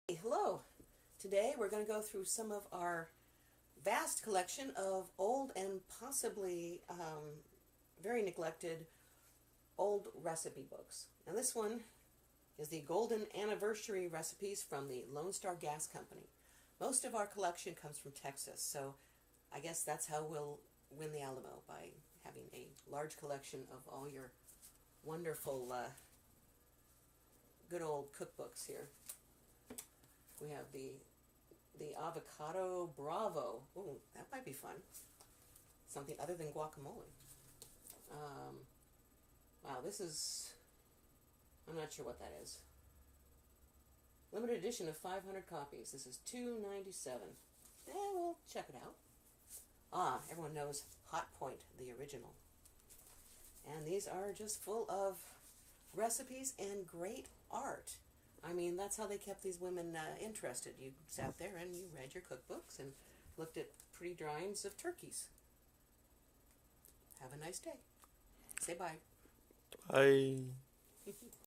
Hello. Today we're going to go through some of our vast collection of old and possibly very neglected old recipe books. And this one is the Golden Anniversary Recipes from the Lone Star Gas Company. Most of our collection comes from Texas, so I guess that's how we'll win the Alamo, by having a large collection of all your wonderful good old cookbooks here. We have the avocado bravo. Ooh, that might be fun. Something other than guacamole. Wow, this is, I'm not sure what that is. Limited edition of 500 copies. This is $2.97. We'll check it out. Everyone knows Hot Point, the original. And these are just full of recipes and great art. I mean, that's how they kept these women interested. You sat there and you read your cookbooks and looked at pretty drawings of turkeys. Have a nice day. Say bye. I